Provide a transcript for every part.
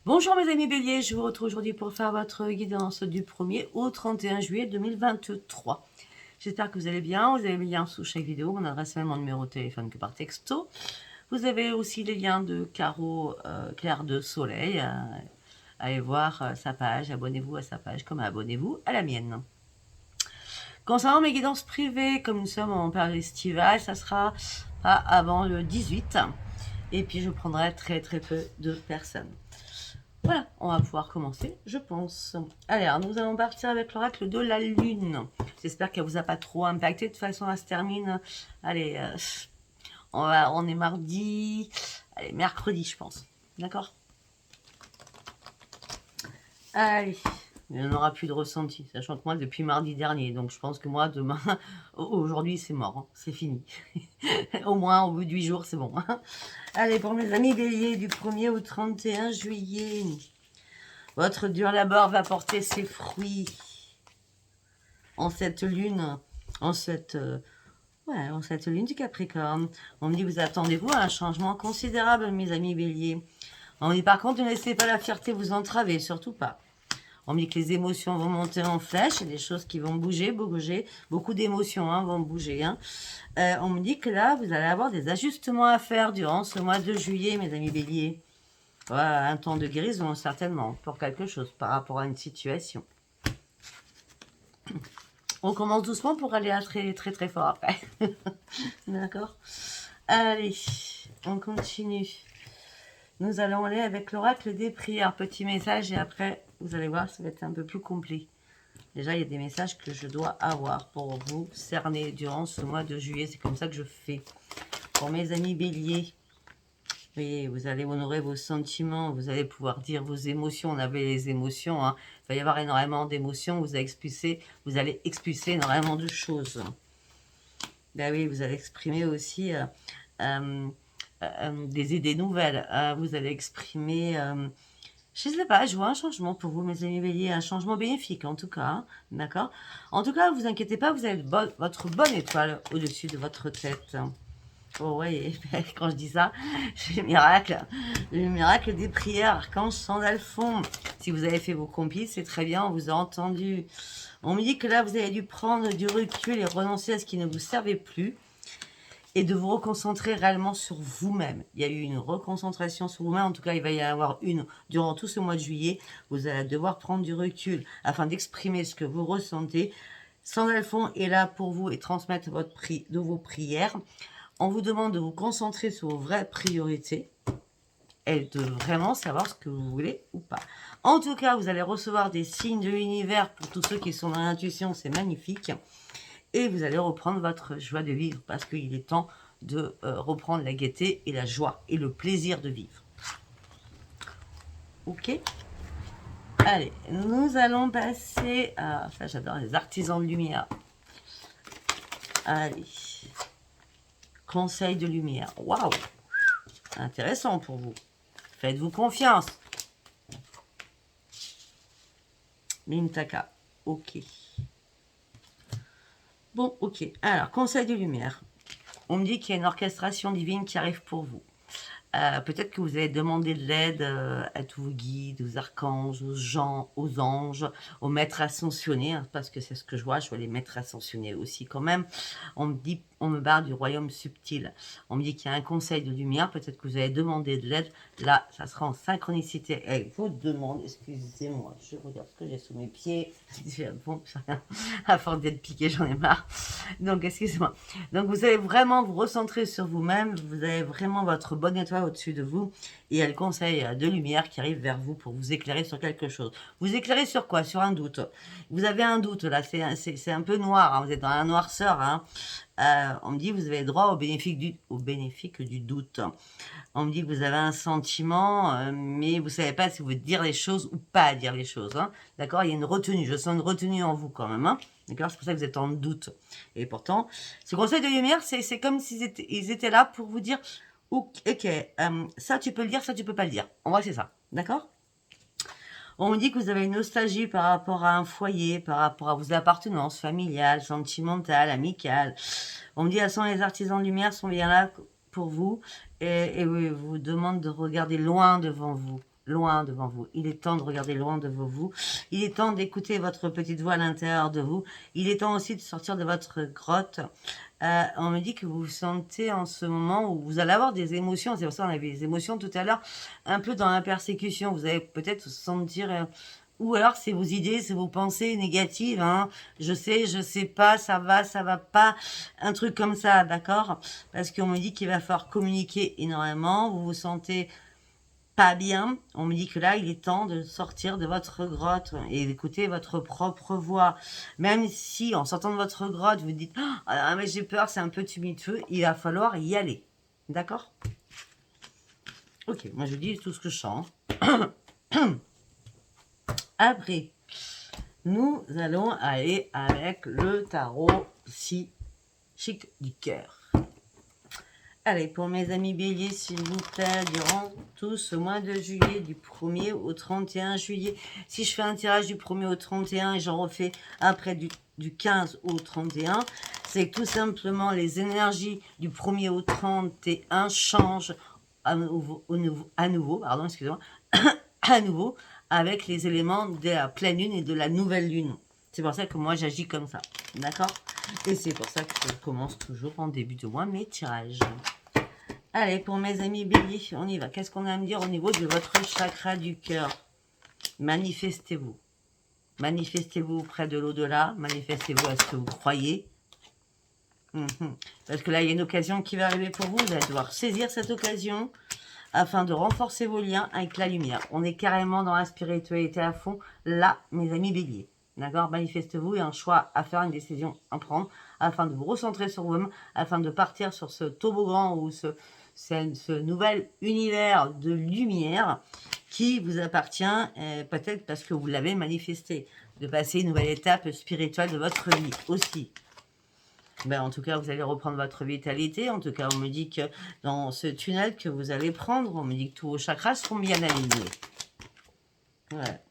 Bonjour mes amis béliers, je vous retrouve aujourd'hui pour faire votre guidance du 1er au 31 juillet 2023. J'espère que vous allez bien, vous avez les liens sous chaque vidéo, mon adresse mail, mon numéro de téléphone que par texto. Vous avez aussi les liens de Caro Claire de Soleil. Allez voir sa page, abonnez-vous à sa page comme abonnez-vous à la mienne. Concernant mes guidances privées, comme nous sommes en période estivale, ça sera pas avant le 18. Et puis je prendrai très peu de personnes. Voilà, on va pouvoir commencer, je pense. Allez, alors nous allons partir avec l'oracle de la Lune. J'espère qu'elle vous a pas trop impacté. De toute façon, elle se termine. Allez, on est mardi. Allez, mercredi, je pense. D'accord? Allez, il n'y en aura plus de ressenti. Sachant que moi, depuis mardi dernier. Donc, je pense que moi, demain, aujourd'hui, c'est mort. Hein, c'est fini. Au moins, au bout de 8 jours, c'est bon. Hein. Allez, pour mes amis béliers, du 1er au 31 juillet, votre dur labeur va porter ses fruits en cette lune, en cette lune du Capricorne. On me dit, vous attendez-vous à un changement considérable, mes amis béliers. On me dit, par contre, ne laissez pas la fierté vous entraver, surtout pas. On me dit que les émotions vont monter en flèche, il y a des choses qui vont bouger, beaucoup d'émotions vont bouger. On me dit que là, vous allez avoir des ajustements à faire durant ce mois de juillet, mes amis béliers. Voilà, un temps de guérison, certainement, pour quelque chose, par rapport à une situation. On commence doucement pour aller à très fort après. D'accord? Allez, on continue. Nous allons aller avec l'oracle des prières. Petit message et après, vous allez voir, ça va être un peu plus complet. Déjà, il y a des messages que je dois avoir pour vous cerner durant ce mois de juillet. C'est comme ça que je fais. Pour mes amis béliers, oui, vous allez honorer vos sentiments, vous allez pouvoir dire vos émotions. On avait les émotions, hein. Il va y avoir énormément d'émotions, vous allez expulser énormément de choses. Ben oui, vous allez exprimer aussi des idées nouvelles. Vous allez exprimer, je ne sais pas, je vois un changement pour vous, mes amis béliers, un changement bénéfique en tout cas, hein, d'accord? En tout cas, ne vous inquiétez pas, vous avez votre bonne étoile au-dessus de votre tête. Oh oui, quand je dis ça, c'est le miracle des prières, archange Sandalphon. Si vous avez fait vos compis, c'est très bien, on vous a entendu. On me dit que là, vous avez dû prendre du recul et renoncer à ce qui ne vous servait plus et de vous reconcentrer réellement sur vous-même. Il y a eu une reconcentration sur vous-même, en tout cas, il va y en avoir une durant tout ce mois de juillet. Vous allez devoir prendre du recul afin d'exprimer ce que vous ressentez. Sandalphon est là pour vous et transmettre de vos prières. On vous demande de vous concentrer sur vos vraies priorités et de vraiment savoir ce que vous voulez ou pas. En tout cas, vous allez recevoir des signes de l'univers pour tous ceux qui sont dans l'intuition, c'est magnifique. Et vous allez reprendre votre joie de vivre parce qu'il est temps de reprendre la gaieté et la joie et le plaisir de vivre. Ok ? Allez, nous allons passer à... Ça, j'adore les artisans de lumière. Allez. Conseil de lumière. Waouh! Intéressant pour vous. Faites-vous confiance. Mintaka. Ok. Bon, ok. Alors, conseil de lumière. On me dit qu'il y a une orchestration divine qui arrive pour vous. Peut-être que vous allez demander de l'aide à tous vos guides, aux archanges, aux anges, aux maîtres ascensionnés, hein, parce que c'est ce que je vois les maîtres ascensionnés aussi quand même. On me parle du royaume subtil. On me dit qu'il y a un conseil de lumière, peut-être que vous allez demander de l'aide. Là, ça sera en synchronicité avec vos demandes. Excusez-moi, je regarde ce que j'ai sous mes pieds. Bon, à force d'être piqué, j'en ai marre. Donc, excusez-moi. Donc, vous allez vraiment vous recentrer sur vous-même. Vous avez vraiment votre bonne étoile au-dessus de vous. Et il y a le conseil de lumière qui arrive vers vous pour vous éclairer sur quelque chose. Vous éclairez sur quoi? Sur un doute. Vous avez un doute, là. C'est un peu noir. Hein. Vous êtes dans la noirceur. Hein. On me dit que vous avez droit au bénéfice du doute. On me dit que vous avez un sentiment, mais vous ne savez pas si vous dire les choses ou pas dire les choses. Hein. D'accord? Il y a une retenue. Je sens une retenue en vous quand même. Hein. D'accord? C'est pour ça que vous êtes en doute. Et pourtant, ce conseil de lumière, c'est comme s'ils étaient là pour vous dire, ok, ça tu peux le dire, ça tu peux pas le dire. En vrai, c'est ça. D'accord? On me dit que vous avez une nostalgie par rapport à un foyer, par rapport à vos appartenances familiales, sentimentales, amicales. On me dit, les artisans de lumière sont bien là pour vous et vous demande de regarder loin devant vous. loin devant vous. Il est temps de regarder loin devant vous. Il est temps d'écouter votre petite voix à l'intérieur de vous. Il est temps aussi de sortir de votre grotte. On me dit que vous vous sentez en ce moment où vous allez avoir des émotions. C'est pour ça qu'on avait des émotions tout à l'heure, un peu dans la persécution. Vous allez peut-être vous sentir... ou alors c'est vos idées, c'est vos pensées négatives. Hein. Je sais pas, ça va pas. Un truc comme ça, d'accord? Parce qu'on me dit qu'il va falloir communiquer énormément. Vous vous sentez pas bien. On me dit que là, il est temps de sortir de votre grotte et d'écouter votre propre voix. Même si, en sortant de votre grotte, vous dites « Ah, mais j'ai peur, c'est un peu tumultueux », il va falloir y aller. D'accord? Ok, moi je dis tout ce que je sens. Après, nous allons aller avec le tarot psychique du cœur. Allez, pour mes amis béliers, s'il vous plaît, durant tout ce mois de juillet, du 1er au 31 juillet. Si je fais un tirage du 1er au 31 et j'en refais après du 15 au 31, c'est que tout simplement les énergies du 1er au 31 changent à nouveau, excusez-moi, à nouveau avec les éléments de la pleine lune et de la nouvelle lune. C'est pour ça que moi j'agis comme ça, d'accord? Et c'est pour ça que je commence toujours en début de mois mes tirages. Allez, pour mes amis béliers, on y va. Qu'est-ce qu'on a à me dire au niveau de votre chakra du cœur? Manifestez-vous. Manifestez-vous près de l'au-delà. Manifestez-vous à ce que vous croyez. Parce que là, il y a une occasion qui va arriver pour vous. Vous allez devoir saisir cette occasion afin de renforcer vos liens avec la lumière. On est carrément dans la spiritualité à fond. Là, mes amis béliers. D'accord? Manifestez-vous et un choix à faire, une décision à prendre afin de vous recentrer sur vous-même, afin de partir sur ce toboggan ou ce nouvel univers de lumière qui vous appartient, peut-être parce que vous l'avez manifesté, de passer une nouvelle étape spirituelle de votre vie aussi. Ben, en tout cas, vous allez reprendre votre vitalité. En tout cas, on me dit que dans ce tunnel que vous allez prendre, on me dit que tous vos chakras seront bien alignés. Ouais.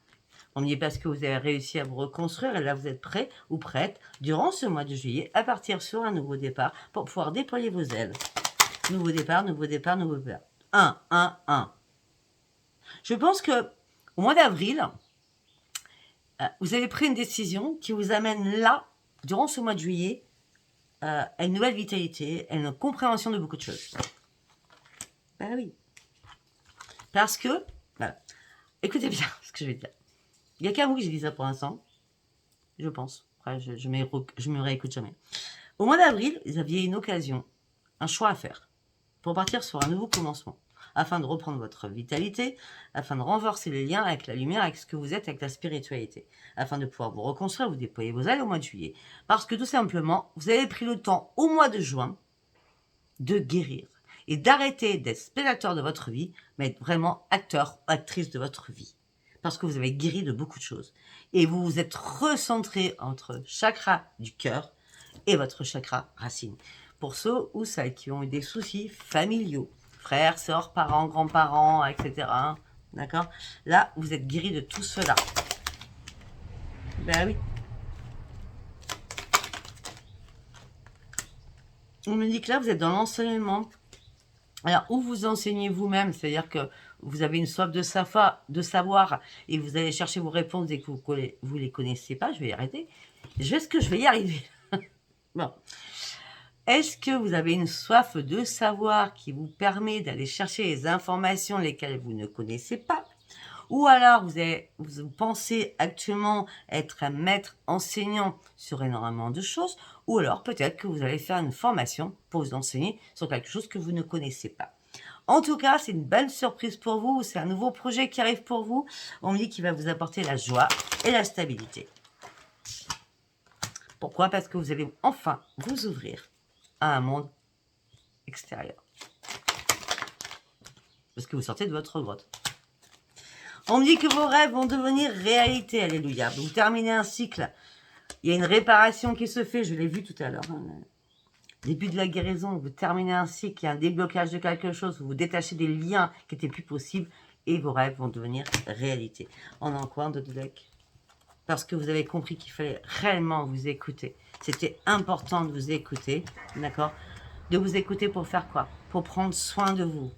On me dit parce que vous avez réussi à vous reconstruire et là, vous êtes prêt ou prête durant ce mois de juillet à partir sur un nouveau départ pour pouvoir déployer vos ailes. Nouveau départ, nouveau départ, nouveau départ. 1, 1, 1. Je pense que au mois d'avril, vous avez pris une décision qui vous amène là, durant ce mois de juillet, à une nouvelle vitalité, à une compréhension de beaucoup de choses. Ben oui. Parce que, voilà. Écoutez bien ce que je vais dire. Il n'y a qu'à vous que j'ai dit ça pour l'instant. Je pense. Après, je me réécoute jamais. Au mois d'avril, vous aviez une occasion, un choix à faire pour partir sur un nouveau commencement, afin de reprendre votre vitalité, afin de renforcer les liens avec la lumière, avec ce que vous êtes, avec la spiritualité, afin de pouvoir vous reconstruire, vous déployer vos ailes au mois de juillet. Parce que tout simplement, vous avez pris le temps au mois de juin de guérir et d'arrêter d'être spectateur de votre vie, mais être vraiment acteur, actrice de votre vie. Parce que vous avez guéri de beaucoup de choses. Et vous vous êtes recentré entre chakra du cœur et votre chakra racine. Pour ceux ou celles qui ont eu des soucis familiaux, frères, sœurs, parents, grands-parents, etc. D'accord? Là, vous êtes guéri de tout cela. Ben oui. On me dit que là, vous êtes dans l'enseignement. Alors, où vous enseignez vous-même, c'est-à-dire que vous avez une soif de savoir et vous allez chercher vos réponses dès que vous ne les connaissez pas. Je vais y arrêter. Est-ce que je vais y arriver? Bon. Est-ce que vous avez une soif de savoir qui vous permet d'aller chercher les informations lesquelles vous ne connaissez pas? Ou alors vous pensez actuellement être un maître enseignant sur énormément de choses, ou alors peut-être que vous allez faire une formation pour vous enseigner sur quelque chose que vous ne connaissez pas. En tout cas, c'est une belle surprise pour vous, c'est un nouveau projet qui arrive pour vous. On me dit qu'il va vous apporter la joie et la stabilité. Pourquoi? Parce que vous allez enfin vous ouvrir à un monde extérieur. Parce que vous sortez de votre grotte. On me dit que vos rêves vont devenir réalité, alléluia. Vous terminez un cycle. Il y a une réparation qui se fait, je l'ai vu tout à l'heure. Début de la guérison, vous terminez un cycle, il y a un déblocage de quelque chose, vous vous détachez des liens qui n'étaient plus possibles et vos rêves vont devenir réalité. On est en coin de deck. Parce que vous avez compris qu'il fallait réellement vous écouter. C'était important de vous écouter, d'accord? De vous écouter pour faire quoi? Pour prendre soin de vous.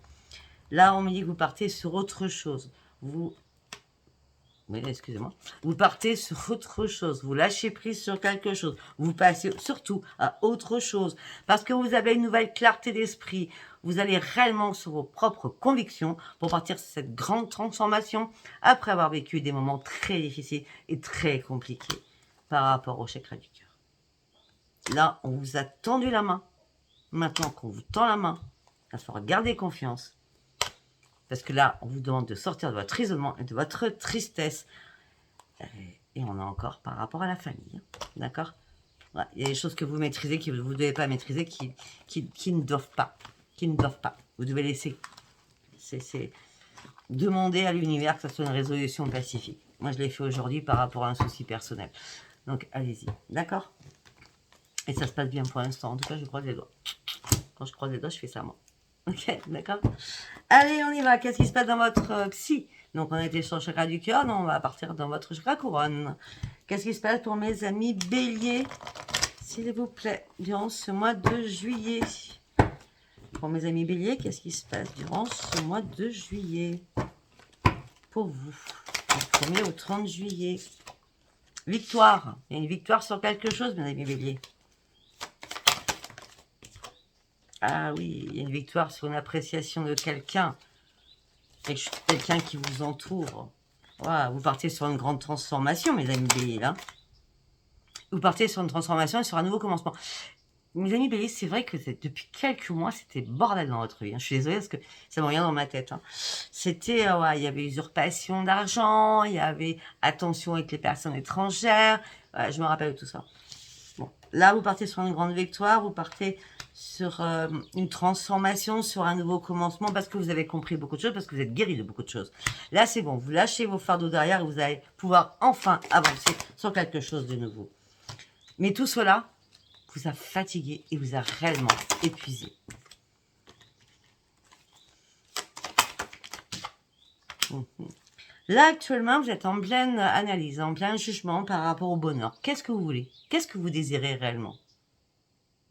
Là, on me dit que vous partez sur autre chose. vous... Oui, excusez-moi. Vous partez sur autre chose. Vous lâchez prise sur quelque chose. Vous passez surtout à autre chose. Parce que vous avez une nouvelle clarté d'esprit. Vous allez réellement sur vos propres convictions pour partir sur cette grande transformation après avoir vécu des moments très difficiles et très compliqués par rapport au chakra du cœur. Là, on vous a tendu la main. Maintenant qu'on vous tend la main, il va falloir garder confiance. Parce que là, on vous demande de sortir de votre isolement et de votre tristesse. Et on a encore par rapport à la famille. D'accord? Voilà. Il y a des choses que vous maîtrisez, que vous ne devez pas maîtriser, qui ne doivent pas. Qui ne doivent pas. Vous devez laisser. C'est demander à l'univers que ce soit une résolution pacifique. Moi, je l'ai fait aujourd'hui par rapport à un souci personnel. Donc, allez-y. D'accord? Et ça se passe bien pour l'instant. En tout cas, je croise les doigts. Quand je croise les doigts, je fais ça, moi. Ok, d'accord. Allez, on y va. Qu'est-ce qui se passe dans votre psy? Donc, on était sur le chakra du cœur. Non, on va partir dans votre chakra couronne. Qu'est-ce qui se passe pour mes amis béliers, s'il vous plaît, durant ce mois de juillet? Pour mes amis béliers, qu'est-ce qui se passe durant ce mois de juillet? Pour vous, du 1er au 30 juillet. Victoire. Il y a une victoire sur quelque chose, mes amis béliers. Ah oui, il y a une victoire sur une appréciation de quelqu'un. Quelqu'un qui vous entoure. Voilà, vous partez sur une grande transformation, mes amis béliers, là. Vous partez sur une transformation et sur un nouveau commencement. Mes amis béliers, c'est vrai que depuis quelques mois, c'était bordel dans votre vie. Hein. Je suis désolée parce que ça me revient dans ma tête. Hein. C'était, ouais, il y avait usurpation d'argent, il y avait attention avec les personnes étrangères. Ouais, je me rappelle de tout ça. Bon, là, vous partez sur une grande victoire, vous partez sur une transformation, sur un nouveau commencement, parce que vous avez compris beaucoup de choses, parce que vous êtes guéri de beaucoup de choses. Là, c'est bon, vous lâchez vos fardeaux derrière et vous allez pouvoir enfin avancer sur quelque chose de nouveau. Mais tout cela vous a fatigué et vous a réellement épuisé. Là, actuellement, vous êtes en pleine analyse, en plein jugement par rapport au bonheur. Qu'est-ce que vous voulez? Qu'est-ce que vous désirez réellement?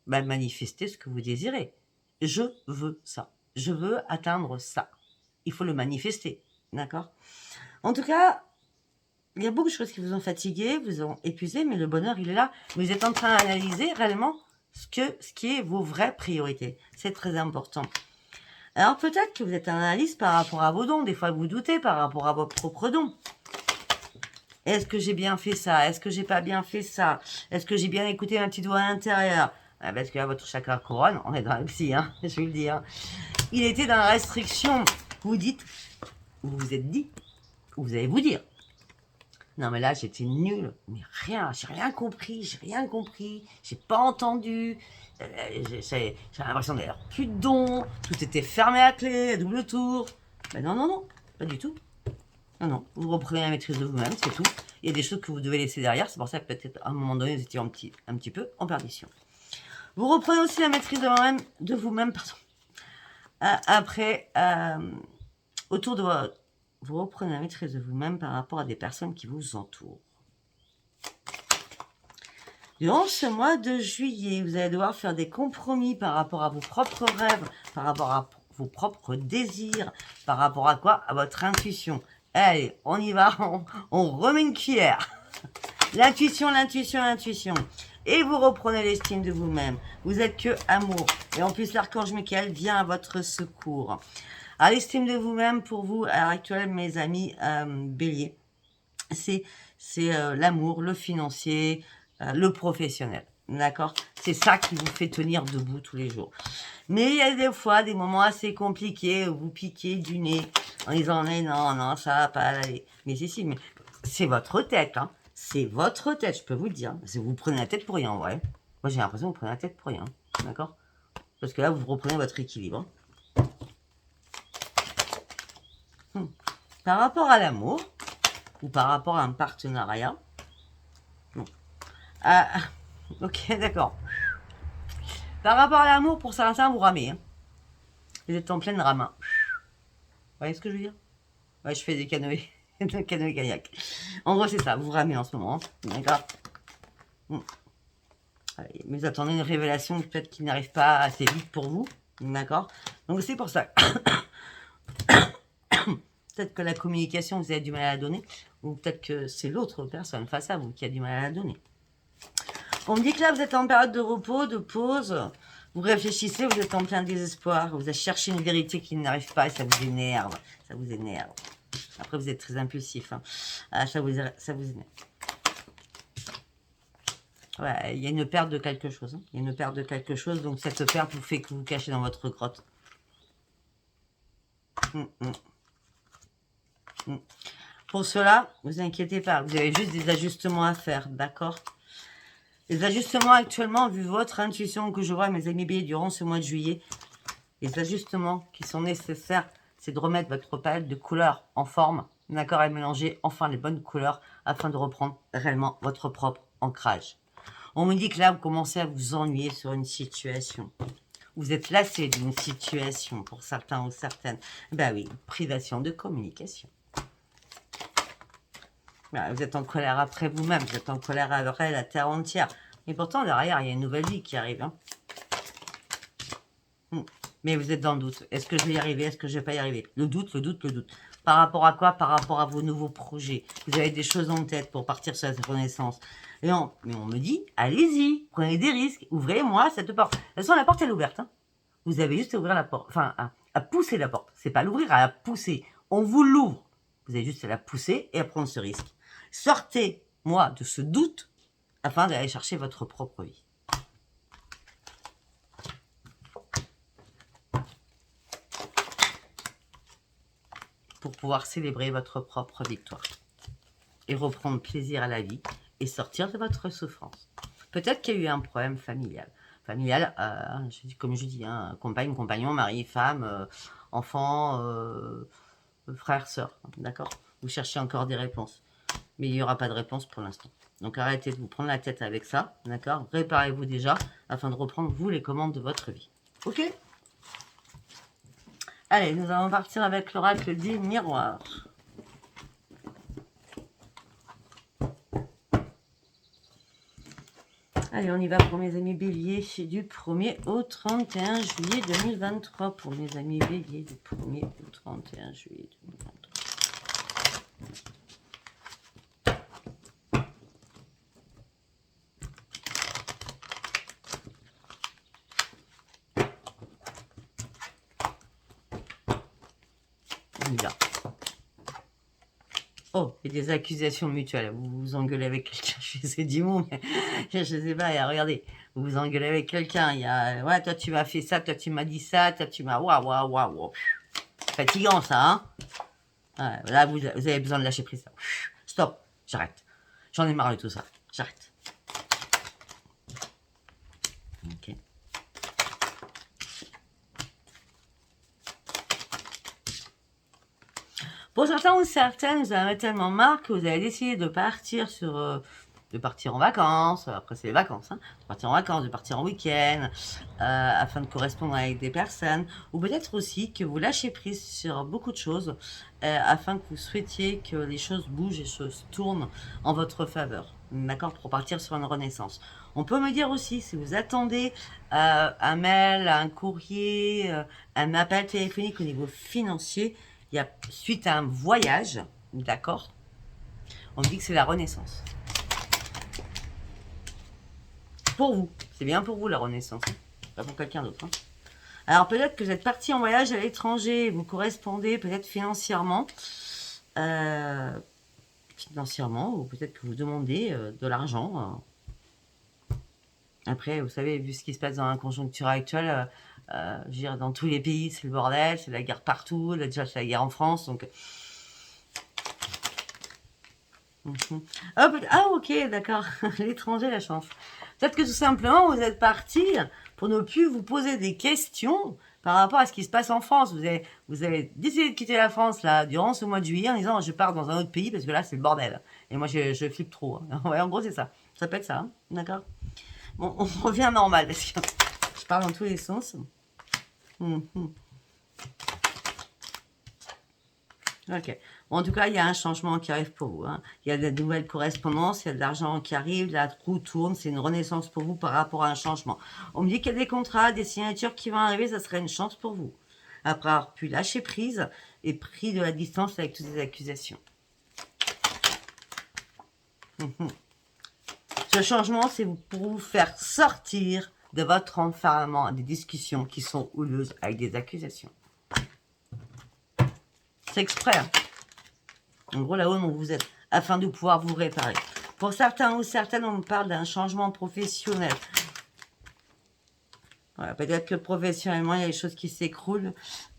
Ben, manifestez ce que vous désirez. Je veux ça. Je veux atteindre ça. Il faut le manifester. D'accord? En tout cas, il y a beaucoup de choses qui vous ont fatigué, vous ont épuisé, mais le bonheur, il est là. Vous êtes en train d'analyser réellement ce qui est vos vraies priorités. C'est très important. Alors peut-être que vous êtes en analyse par rapport à vos dons. Des fois, vous doutez par rapport à vos propres dons. Est-ce que j'ai bien fait ça? Est-ce que j'ai pas bien fait ça? Est-ce que j'ai bien écouté un petit doigt à l'intérieur? Parce que là, votre chakra couronne, on est dans le psy, hein, je vais le dire. Il était dans la restriction. Vous vous êtes dit, vous allez vous dire. Non, mais là, j'étais nulle. Mais rien, j'ai rien compris, j'ai pas entendu. J'ai l'impression d'avoir plus de dons, tout était fermé à clé, à double tour. Ben non, non, non, pas du tout. Non, non, vous reprenez la maîtrise de vous-même, c'est tout. Il y a des choses que vous devez laisser derrière, c'est pour ça que peut-être à un moment donné, vous étiez un petit peu en perdition. Vous reprenez aussi la maîtrise de vous-même, pardon. Après, autour de vous reprenez la maîtrise de vous-même par rapport à des personnes qui vous entourent. Durant ce mois de juillet, vous allez devoir faire des compromis par rapport à vos propres rêves, par rapport à vos propres désirs, par rapport à quoi? À votre intuition. Allez, on y va, on remet une cuillère. L'intuition, l'intuition, l'intuition. Et vous reprenez l'estime de vous-même. Vous êtes que amour. Et en plus, l'archange Michael vient à votre secours. Alors, l'estime de vous-même, pour vous, à l'heure actuelle, mes amis béliers, c'est l'amour, le financier, le professionnel. D'accord? C'est ça qui vous fait tenir debout tous les jours. Mais il y a des fois des moments assez compliqués où vous piquez du nez en disant mais non, non, ça va pas aller. Mais si, mais c'est votre tête, hein. C'est votre tête, je peux vous le dire. Vous prenez la tête pour rien, en vrai. Moi, j'ai l'impression que vous prenez la tête pour rien. D'accord? Parce que là, vous reprenez votre équilibre. Par rapport à l'amour, ou par rapport à un partenariat. Non. Ok, d'accord. Par rapport à l'amour, pour certains, vous ramez. Hein. Vous êtes en pleine rame. Vous voyez ce que je veux dire? Ouais, je fais des canoës. Des canoës kayak. En gros, c'est ça. Vous ramez en ce moment. D'accord? Mais vous attendez une révélation peut-être qui n'arrive pas assez vite pour vous. D'accord? Donc, c'est pour ça. Peut-être que la communication, vous avez du mal à la donner, ou peut-être que c'est l'autre personne face à vous qui a du mal à la donner. On me dit que là, vous êtes en période de repos, de pause, vous réfléchissez, vous êtes en plein désespoir, vous avez cherché une vérité qui n'arrive pas et ça vous énerve, ça vous énerve. Après, vous êtes très impulsif, hein. Ça vous énerve. Ouais, il y a une perte de quelque chose. Hein. Il y a une perte de quelque chose, donc cette perte vous fait que vous cachez dans votre grotte. Pour cela, ne vous inquiétez pas, vous avez juste des ajustements à faire, d'accord? Les ajustements actuellement, vu votre intuition que je vois, mes amis béliers, durant ce mois de juillet, les ajustements qui sont nécessaires, c'est de remettre votre palette de couleurs en forme, d'accord, et mélanger enfin les bonnes couleurs afin de reprendre réellement votre propre ancrage. On me dit que là, vous commencez à vous ennuyer sur une situation. Vous êtes lassé d'une situation pour certains ou certaines. Ben oui, privation de communication. Ben, vous êtes en colère après vous-même, vous êtes en colère après la terre entière. Et pourtant, derrière, il y a une nouvelle vie qui arrive. Hein. Mais vous êtes dans le doute. Est-ce que je vais y arriver? Est-ce que je ne vais pas y arriver? Le doute, le doute, le doute. Par rapport à quoi? Par rapport à vos nouveaux projets. Vous avez des choses en tête pour partir sur cette renaissance. Mais on me dit, allez-y, prenez des risques, ouvrez-moi cette porte. De toute façon, la porte, elle est ouverte. Hein. Vous avez juste à ouvrir la porte. Enfin, à pousser la porte. C'est pas l'ouvrir, à la pousser. On vous l'ouvre. Vous avez juste à la pousser et à prendre ce risque. Sortez-moi de ce doute afin d'aller chercher votre propre vie. Pour pouvoir célébrer votre propre victoire. Et reprendre plaisir à la vie et sortir de votre souffrance. Peut-être qu'il y a eu un problème familial. Familial, comme je dis, hein, compagne, compagnon, mari, femme, enfant, frère, sœur, d'accord? Vous cherchez encore des réponses. Mais il n'y aura pas de réponse pour l'instant. Donc arrêtez de vous prendre la tête avec ça, d'accord? Réparez-vous déjà, afin de reprendre, vous, les commandes de votre vie. Ok? Allez, nous allons partir avec l'oracle des miroirs. Allez, on y va pour mes amis béliers, du 1er au 31 juillet 2023. Pour mes amis béliers, du 1er au 31 juillet 2023. On y va. Oh, il y a des accusations mutuelles. Vous vous engueulez avec quelqu'un, je sais du mot, mais je sais pas, regardez, vous vous engueulez avec quelqu'un, il y a, ouais, toi tu m'as fait ça, toi tu m'as dit ça, toi tu m'as, waouh. Fatigant ça, hein. Ouais, là, vous avez besoin de lâcher prise. Stop, j'arrête. J'en ai marre de tout ça, j'arrête. Ok. Pour certains ou certaines, vous en avez tellement marre que vous avez décidé de partir de partir en vacances, après c'est les vacances, hein, de partir en vacances, de partir en week-end, afin de correspondre avec des personnes, ou peut-être aussi que vous lâchez prise sur beaucoup de choses, afin que vous souhaitiez que les choses bougent et les choses tournent en votre faveur, d'accord, pour partir sur une renaissance. On peut me dire aussi, si vous attendez un mail, un courrier, un appel téléphonique au niveau financier, il y a, suite à un voyage, d'accord, on dit que c'est la renaissance. Pour vous, c'est bien pour vous la renaissance, pas pour quelqu'un d'autre. Hein. Alors peut-être que vous êtes parti en voyage à l'étranger, vous correspondez peut-être financièrement, ou peut-être que vous demandez de l'argent. Après, vous savez, vu ce qui se passe dans la conjoncture actuelle, je veux dire, dans tous les pays, c'est le bordel, c'est la guerre partout, là, déjà c'est la guerre en France, donc... Ah, ok, d'accord, l'étranger, la chance. Peut-être que tout simplement, vous êtes parti pour ne plus vous poser des questions par rapport à ce qui se passe en France. Vous avez décidé de quitter la France, là, durant ce mois de juillet, en disant, je pars dans un autre pays, parce que là, c'est le bordel. Et moi, je flippe trop. Hein. Ouais, en gros, c'est ça. Ça peut être ça, hein, d'accord? Bon, on revient normal, parce que je parle dans tous les sens. Ok. Bon, en tout cas, il y a un changement qui arrive pour vous. Hein. Il y a de nouvelles correspondances, il y a de l'argent qui arrive, la roue tourne, c'est une renaissance pour vous par rapport à un changement. On me dit qu'il y a des contrats, des signatures qui vont arriver, ça serait une chance pour vous. après avoir pu lâcher prise et pris de la distance avec toutes ces accusations. Ce changement, c'est pour vous faire sortir de votre enfermement, des discussions qui sont houleuses avec des accusations. C'est exprès. Hein. En gros, là-haut, où vous êtes, afin de pouvoir vous réparer. Pour certains ou certaines, on me parle d'un changement professionnel. Voilà, peut-être que professionnellement, il y a des choses qui s'écroulent.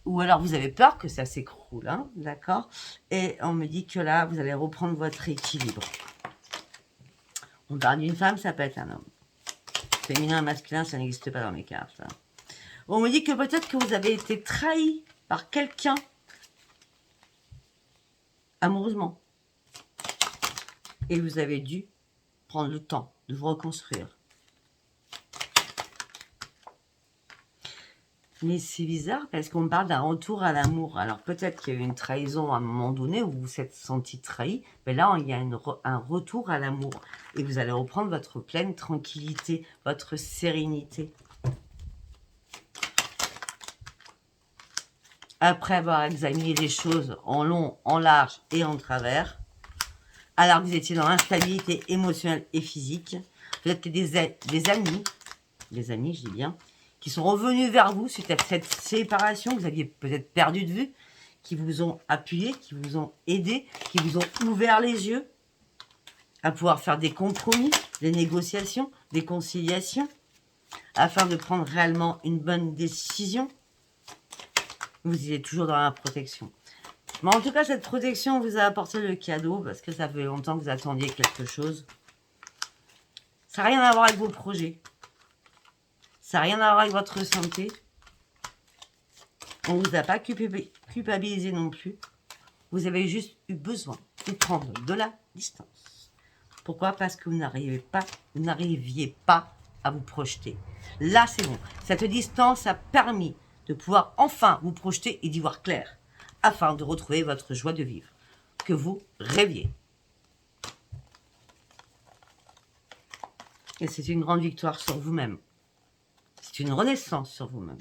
Ou alors, vous avez peur que ça s'écroule. Hein, d'accord? Et on me dit que là, vous allez reprendre votre équilibre. On parle d'une femme, ça peut être un homme. Féminin, masculin, ça n'existe pas dans mes cartes. Hein. On me dit que peut-être que vous avez été trahi par quelqu'un amoureusement. Et vous avez dû prendre le temps de vous reconstruire. Mais c'est bizarre parce qu'on me parle d'un retour à l'amour. Alors peut-être qu'il y a eu une trahison à un moment donné où vous vous êtes senti trahi. Mais là, il y a un retour à l'amour. Et vous allez reprendre votre pleine tranquillité, votre sérénité. Après avoir examiné les choses en long, en large et en travers, alors que vous étiez dans l'instabilité émotionnelle et physique, peut-être que des amis, je dis bien, qui sont revenus vers vous suite à cette séparation que vous aviez peut-être perdu de vue, qui vous ont appuyé, qui vous ont aidé, qui vous ont ouvert les yeux à pouvoir faire des compromis, des négociations, des conciliations, afin de prendre réellement une bonne décision. Vous êtes toujours dans la protection. Mais en tout cas, cette protection vous a apporté le cadeau parce que ça fait longtemps que vous attendiez quelque chose. Ça n'a rien à voir avec vos projets. Ça n'a rien à voir avec votre santé. On ne vous a pas culpabilisé non plus. Vous avez juste eu besoin de prendre de la distance. Pourquoi? Parce que vous n'arriviez pas à vous projeter. Là, c'est bon. Cette distance a permis de pouvoir enfin vous projeter et d'y voir clair, afin de retrouver votre joie de vivre, que vous rêviez. Et c'est une grande victoire sur vous-même. C'est une renaissance sur vous-même.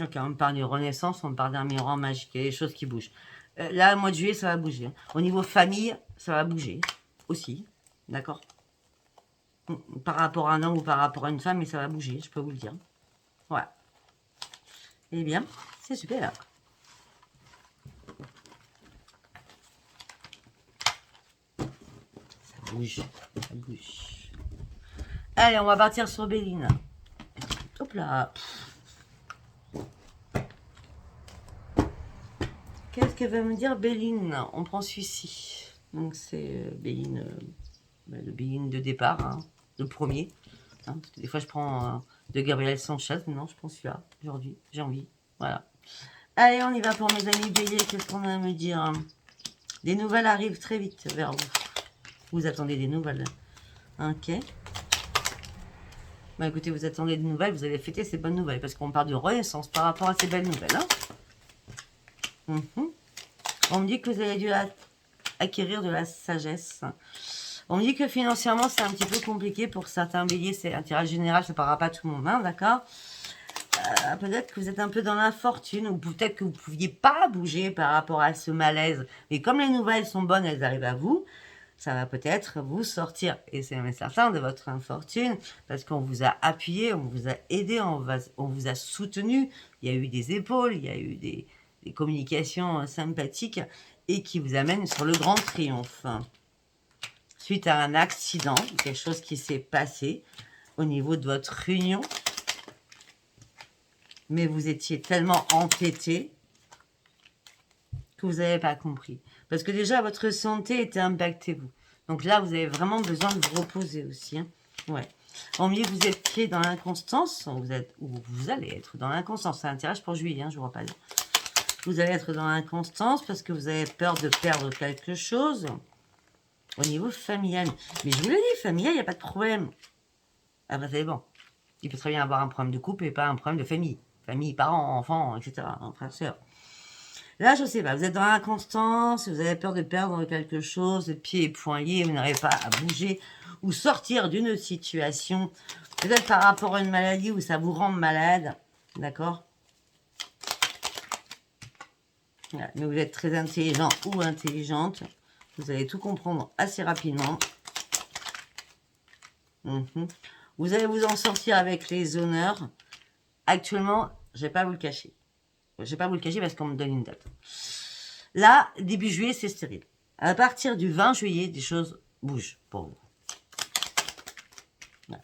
Ok, on me parle de renaissance, on me parle d'un miroir magique, il y a des choses qui bougent. Là, le mois de juillet, ça va bouger. Hein. Au niveau famille, ça va bouger aussi, d'accord? Par rapport à un homme ou par rapport à une femme, mais ça va bouger, je peux vous le dire. Voilà. Eh bien, c'est super. Ça bouge, ça bouge. Allez, on va partir sur Béline. Hop là. Qu'est-ce qu'elle va me dire, Béline? On prend celui-ci. Donc c'est Béline, le Béline de départ, hein, le premier. Hein, parce que des fois je prends de Gabriel Sanchez, mais non, je prends celui-là aujourd'hui. J'ai envie. Voilà. Allez, on y va pour mes amis béliers. Qu'est-ce qu'on a à me dire? Des nouvelles arrivent très vite vers vous. Vous attendez des nouvelles. Ok. Bah écoutez, vous attendez des nouvelles, vous allez fêter ces bonnes nouvelles. Parce qu'on parle de renaissance par rapport à ces belles nouvelles. Hein. On me dit que vous avez dû acquérir de la sagesse. On me dit que financièrement, c'est un petit peu compliqué pour certains béliers. C'est un tirage général, ça ne parlera pas à tout le monde, hein, d'accord? Peut-être que vous êtes un peu dans l'infortune, ou peut-être que vous ne pouviez pas bouger par rapport à ce malaise. Mais comme les nouvelles sont bonnes, elles arrivent à vous, ça va peut-être vous sortir, et c'est même certain, de votre infortune, parce qu'on vous a appuyé, on vous a aidé, on vous a soutenu. Il y a eu des épaules, il y a eu des communications sympathiques, et qui vous amènent sur le grand triomphe. Suite à un accident, quelque chose qui s'est passé au niveau de votre union, mais vous étiez tellement entêté que vous n'avez pas compris. Parce que déjà, votre santé était impactée, vous. Donc là, vous avez vraiment besoin de vous reposer aussi. Hein. Ouais. En mieux, vous étiez dans l'inconstance, ou vous allez être dans l'inconstance. C'est un tirage pour juillet, hein, je ne vous rappelle. Vous allez être dans l'inconstance parce que vous avez peur de perdre quelque chose au niveau familial. Mais je vous l'ai dit, familial, il n'y a pas de problème. Ah bah c'est bon. Il peut très bien avoir un problème de couple et pas un problème de famille. Famille, parents, enfants, etc. Frères, sœurs. Là, je sais pas, vous êtes dans l'inconstance, vous avez peur de perdre quelque chose, de pieds et poings liés, vous n'arrivez pas à bouger ou sortir d'une situation, peut-être par rapport à une maladie où ça vous rend malade, d'accord? Voilà. Mais vous êtes très intelligent ou intelligente, vous allez tout comprendre assez rapidement. Vous allez vous en sortir avec les honneurs. Actuellement, je vais pas vous le cacher. Je vais pas vous le cacher parce qu'on me donne une date. Là, début juillet, c'est stérile. À partir du 20 juillet, des choses bougent pour vous. Voilà.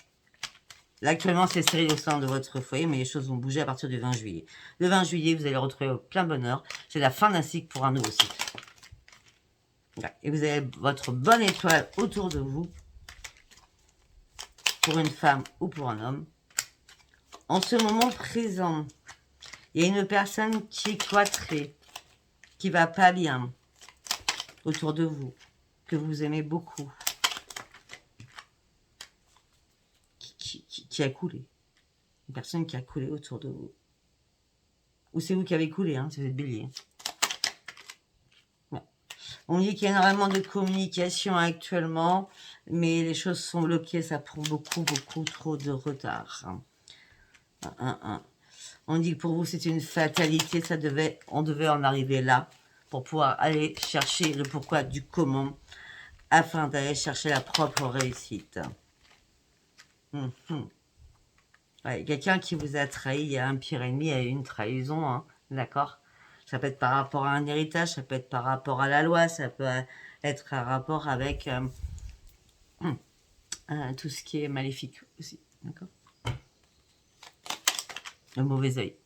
Là, actuellement, c'est stérile au sein de votre foyer, mais les choses vont bouger à partir du 20 juillet. Le 20 juillet, vous allez retrouver au plein bonheur. C'est la fin d'un cycle pour un nouveau cycle. Voilà. Et vous avez votre bonne étoile autour de vous, pour une femme ou pour un homme. En ce moment présent, il y a une personne qui est cloîtrée, qui va pas bien autour de vous, que vous aimez beaucoup, qui a coulé. Une personne qui a coulé autour de vous. Ou c'est vous qui avez coulé, hein, si vous êtes bélier. Ouais. On dit qu'il y a énormément de communication actuellement, mais les choses sont bloquées, ça prend beaucoup trop de retard. On dit que pour vous, c'est une fatalité, on devait en arriver là pour pouvoir aller chercher le pourquoi du comment afin d'aller chercher la propre réussite. Ouais, quelqu'un qui vous a trahi, il y a un pire ennemi, il y a une trahison, hein, d'accord? Ça peut être par rapport à un héritage, ça peut être par rapport à la loi, ça peut être un rapport avec tout ce qui est maléfique aussi, d'accord? Le mauvais œil.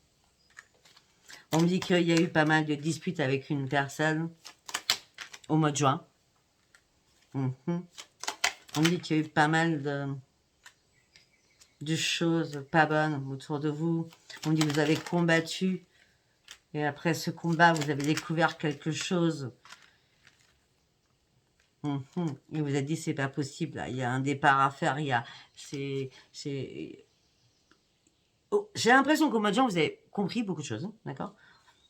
On me dit qu'il y a eu pas mal de disputes avec une personne au mois de juin. On me dit qu'il y a eu pas mal de choses pas bonnes autour de vous. On me dit que vous avez combattu. Et après ce combat, vous avez découvert quelque chose. Et vous vous êtes dit, c'est pas possible. Là. Il y a un départ à faire. Il y a... Oh, j'ai l'impression qu'au mois de juin, vous avez compris beaucoup de choses. Hein, d'accord?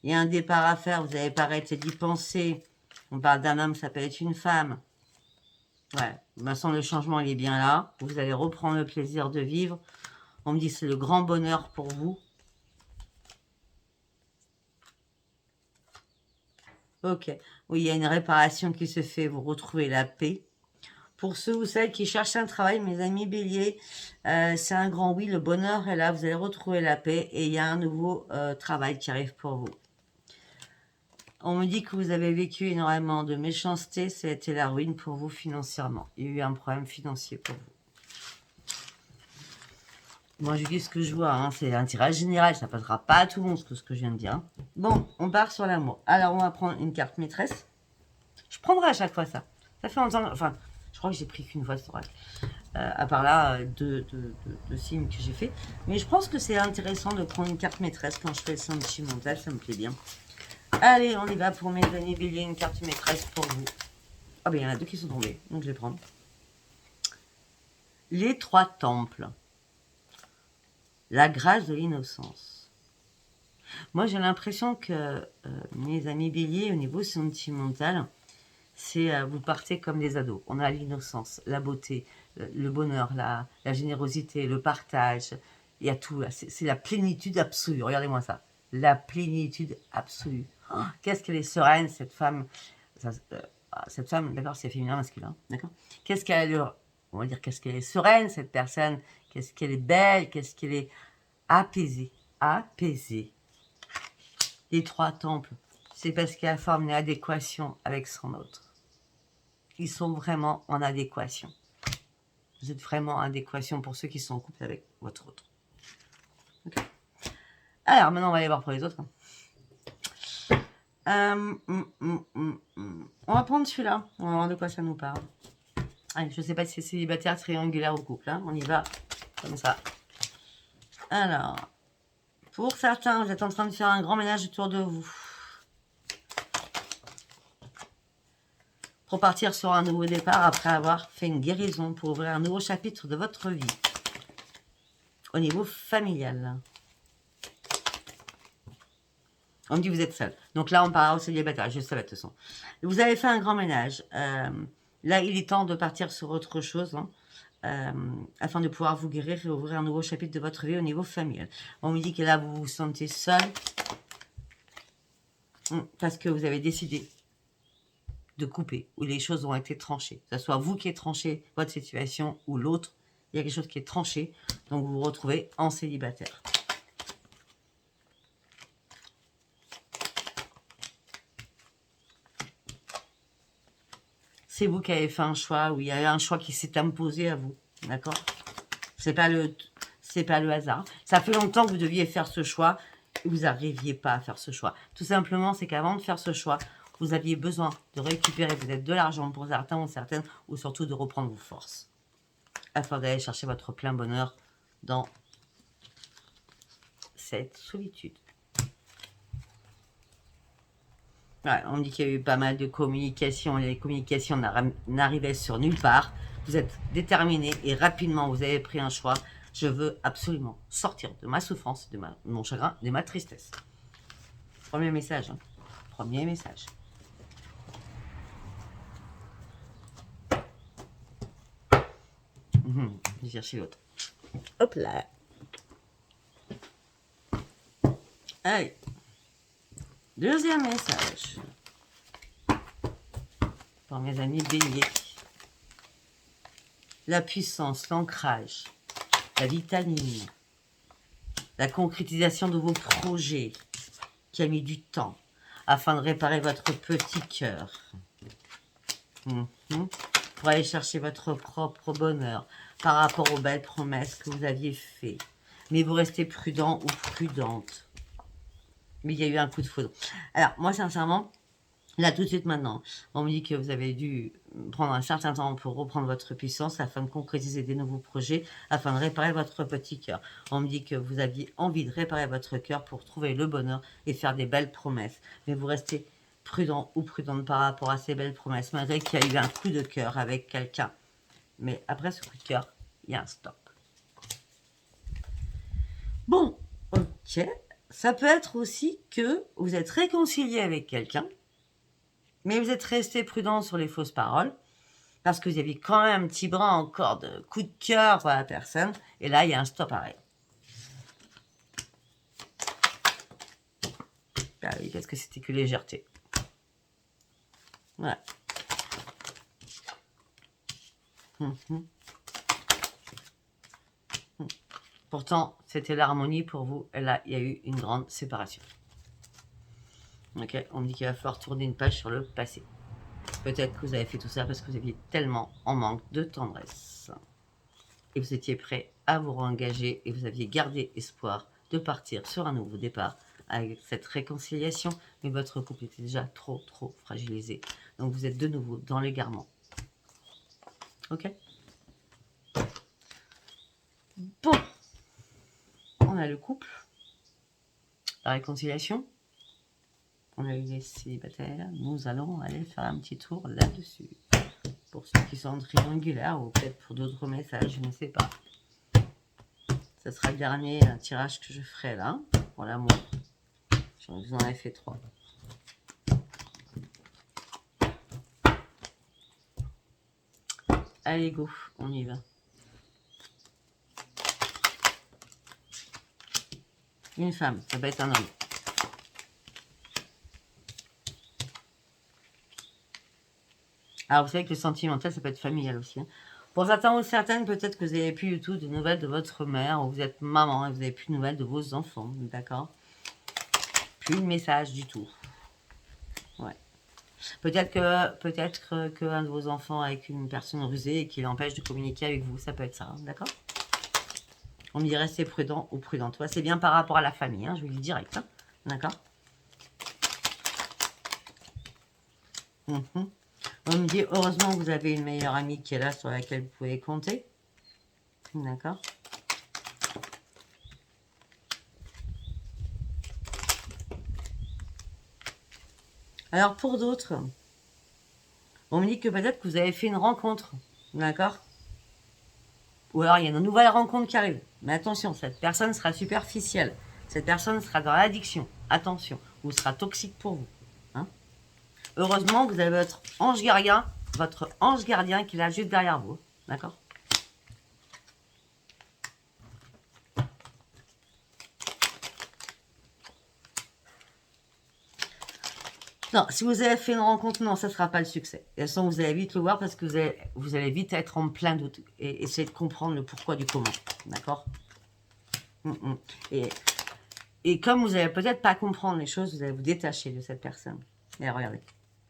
Il y a un départ à faire. Vous n'avez pas arrêté d'y penser. On parle d'un homme, ça peut être une femme. Ouais, maintenant le changement il est bien là. Vous allez reprendre le plaisir de vivre. On me dit c'est le grand bonheur pour vous. Ok. Oui, il y a une réparation qui se fait. Vous retrouvez la paix. Pour ceux ou celles qui cherchent un travail, mes amis béliers, c'est un grand oui. Le bonheur est là. Vous allez retrouver la paix. Et il y a un nouveau travail qui arrive pour vous. On me dit que vous avez vécu énormément de méchanceté. C'était la ruine pour vous financièrement. Il y a eu un problème financier pour vous. Moi, je dis ce que je vois, hein. C'est un tirage général, ça passera pas à tout le monde, ce que je viens de dire. Hein. Bon, on part sur l'amour. Alors, on va prendre une carte maîtresse. Je prendrai à chaque fois ça. Ça fait longtemps, enfin, je crois que j'ai pris qu'une fois ce oracle. À part là, deux signes que j'ai fait. Mais je pense que c'est intéressant de prendre une carte maîtresse quand je fais le sentimental, ça me plaît bien. Allez, on y va pour mes amis béliers, une carte maîtresse pour vous. Ah ben, il y en a deux qui sont tombés, donc je vais prendre. Les trois temples. La grâce de l'innocence. Moi, j'ai l'impression que mes amis béliers, au niveau sentimental, c'est vous partez comme des ados. On a l'innocence, la beauté, le bonheur, la générosité, le partage. Il y a tout. C'est la plénitude absolue. Regardez-moi ça. La plénitude absolue. Oh, qu'est-ce qu'elle est sereine, cette femme. Cette femme, d'accord, c'est féminin, masculin, d'accord. Qu'est-ce qu'elle est, on va dire, qu'est-ce qu'elle est sereine, cette personne. Qu'est-ce qu'elle est belle, qu'est-ce qu'elle est apaisée, apaisée. Les trois temples, c'est parce qu'elle forme une adéquation avec son autre. Ils sont vraiment en adéquation. Vous êtes vraiment en adéquation pour ceux qui sont en couple avec votre autre. Okay. Alors, maintenant, on va aller voir pour les autres. On va prendre celui-là. On va voir de quoi ça nous parle. Allez, je ne sais pas si c'est célibataire, triangulaire ou couple. Hein. On y va comme ça. Alors, pour certains, vous êtes en train de faire un grand ménage autour de vous. Pour partir sur un nouveau départ après avoir fait une guérison pour ouvrir un nouveau chapitre de votre vie. Au niveau familial. On me dit vous êtes seul. Donc là, on parlera au célibataire. Je savais de toute façon. Vous avez fait un grand ménage. Là, il est temps de partir sur autre chose. Hein, afin de pouvoir vous guérir et ouvrir un nouveau chapitre de votre vie au niveau familial. On me dit que là, vous vous sentez seul. Parce que vous avez décidé de couper. Ou les choses ont été tranchées. Que ce soit vous qui êtes tranché votre situation ou l'autre. Il y a quelque chose qui est tranché. Donc vous vous retrouvez en célibataire. C'est vous qui avez fait un choix, ou il y a un choix qui s'est imposé à vous, d'accord? C'est pas le hasard. Ça fait longtemps que vous deviez faire ce choix, et vous n'arriviez pas à faire ce choix. Tout simplement, c'est qu'avant de faire ce choix, vous aviez besoin de récupérer peut-être de l'argent pour certains ou certaines, ou surtout de reprendre vos forces, afin d'aller chercher votre plein bonheur dans cette solitude. Ouais, on dit qu'il y a eu pas mal de communication. Les communications n'arrivaient sur nulle part. Vous êtes déterminé et rapidement vous avez pris un choix. Je veux absolument sortir de ma souffrance, de mon chagrin, de ma tristesse. Premier message. Hein. Premier message. Je vais chercher l'autre. Hop là. Allez. Deuxième message. Pour mes amis béliers. La puissance, l'ancrage, la vitamine, la concrétisation de vos projets qui a mis du temps afin de réparer votre petit cœur. Pour aller chercher votre propre bonheur par rapport aux belles promesses que vous aviez faites. Mais vous restez prudent ou prudente. Mais il y a eu un coup de foudre. Alors, moi, sincèrement, là, tout de suite maintenant, on me dit que vous avez dû prendre un certain temps pour reprendre votre puissance afin de concrétiser des nouveaux projets, afin de réparer votre petit cœur. On me dit que vous aviez envie de réparer votre cœur pour trouver le bonheur et faire des belles promesses. Mais vous restez prudent ou prudente par rapport à ces belles promesses, malgré qu'il y a eu un coup de cœur avec quelqu'un. Mais après ce coup de cœur, il y a un stop. Bon, ok. Ça peut être aussi que vous êtes réconcilié avec quelqu'un, mais vous êtes resté prudent sur les fausses paroles, parce que vous aviez quand même un petit brin encore de coup de cœur pour la personne, et là, il y a un stop arrêt. Ah oui, parce que c'était que légèreté. Voilà. Pourtant, c'était l'harmonie pour vous, et là, il y a eu une grande séparation. Ok, on me dit qu'il va falloir tourner une page sur le passé. Peut-être que vous avez fait tout ça parce que vous aviez tellement en manque de tendresse. Et vous étiez prêt à vous réengager et vous aviez gardé espoir de partir sur un nouveau départ avec cette réconciliation. Mais votre couple était déjà trop fragilisé. Donc vous êtes de nouveau dans l'égarement. Ok? Bon. On a le couple. La réconciliation. On a eu les célibataires. Nous allons aller faire un petit tour là-dessus. Pour ceux qui sont triangulaires ou peut-être pour d'autres messages, je ne sais pas. Ce sera le dernier tirage que je ferai là, pour l'amour. Je vous en ai fait 3. Allez, go, on y va. Une femme, ça peut être un homme. Alors, vous savez que le sentimental, ça peut être familial aussi. Hein. Pour certains ou certaines, peut-être que vous n'avez plus du tout de nouvelles de votre mère, ou vous êtes maman et vous n'avez plus de nouvelles de vos enfants, d'accord? Plus de message du tout. Ouais. Peut-être que un de vos enfants avec une personne rusée et qui l'empêche de communiquer avec vous, ça peut être ça, hein, d'accord? On me dit restez prudent ou prudente. Ouais, c'est bien par rapport à la famille, hein, je vous le dis direct, hein, d'accord? On me dit, heureusement que vous avez une meilleure amie qui est là, sur laquelle vous pouvez compter. D'accord. Alors, pour d'autres, on me dit que peut-être que vous avez fait une rencontre. D'accord. Ou alors, il y a une nouvelle rencontre qui arrive. Mais attention, cette personne sera superficielle. Cette personne sera dans l'addiction. Attention, ou sera toxique pour vous. Hein. Heureusement, vous avez votre ange gardien qui est là juste derrière vous. D'accord? Non, si vous avez fait une rencontre, non, ça ne sera pas le succès. De toute façon, vous allez vite le voir parce que vous allez vite être en plein doute et essayer de comprendre le pourquoi du comment. D'accord? Et comme vous n'allez peut-être pas comprendre les choses, vous allez vous détacher de cette personne. Et regardez,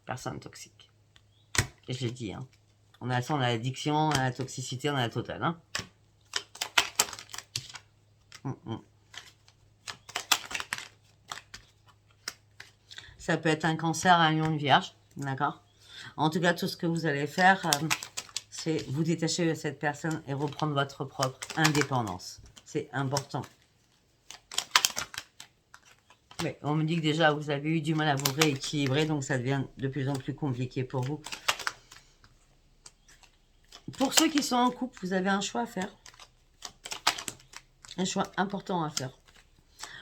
personne toxique. Et je l'ai dit, hein. On a l'addiction, on a la toxicité, on a la totale. Hein. Ça peut être un cancer, un lion, une vierge. D'accord? En tout cas, tout ce que vous allez faire, c'est vous détacher de cette personne et reprendre votre propre indépendance. C'est important. Oui, on me dit que déjà, vous avez eu du mal à vous rééquilibrer, donc ça devient de plus en plus compliqué pour vous. Pour ceux qui sont en couple, vous avez un choix à faire. Un choix important à faire.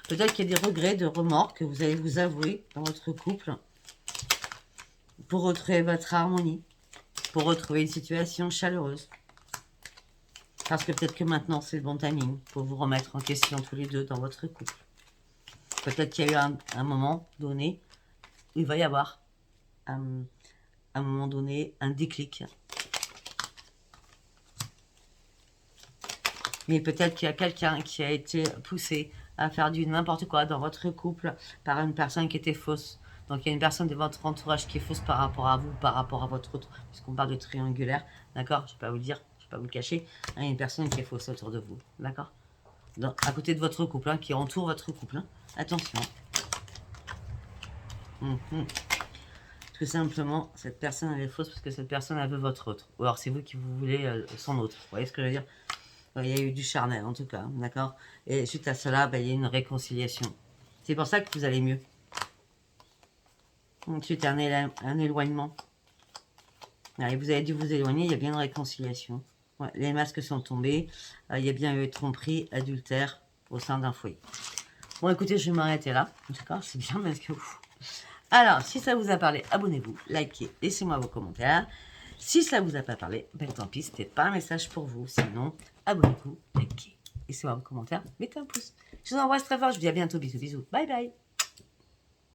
Peut-être qu'il y a des regrets, des remords que vous allez vous avouer dans votre couple pour retrouver votre harmonie, pour retrouver une situation chaleureuse. Parce que peut-être que maintenant, c'est le bon timing pour vous remettre en question tous les deux dans votre couple. Peut-être qu'il y a eu un moment donné où il va y avoir un moment donné un déclic. Mais peut-être qu'il y a quelqu'un qui a été poussé à faire du n'importe quoi dans votre couple par une personne qui était fausse. Donc il y a une personne de votre entourage qui est fausse par rapport à vous, par rapport à votre autre, puisqu'on parle de triangulaire, d'accord? Je ne vais pas vous le dire, je ne vais pas vous le cacher. Il y a une personne qui est fausse autour de vous, d'accord? À côté de votre couple, hein, qui entoure votre couple. Hein. Attention. Tout simplement, cette personne elle est fausse parce que cette personne elle veut votre autre. Ou alors c'est vous qui vous voulez son autre. Vous voyez ce que je veux dire? Il y a eu du charnel en tout cas, d'accord? Et suite à cela, ben, il y a une réconciliation. C'est pour ça que vous allez mieux. Ensuite, un éloignement. Et vous avez dû vous éloigner, il y a bien une réconciliation. Ouais, les masques sont tombés. Il y a bien eu tromperie, adultère au sein d'un foyer. Bon, écoutez, je vais m'arrêter là. En tout cas, c'est bien parce que... Alors, si ça vous a parlé, abonnez-vous, likez, laissez-moi vos commentaires. Si ça vous a pas parlé, ben tant pis, c'était pas un message pour vous. Sinon, abonnez-vous, likez, laissez-moi vos commentaires, mettez un pouce. Je vous embrasse très fort, je vous dis à bientôt, bisous, bisous. Bye bye.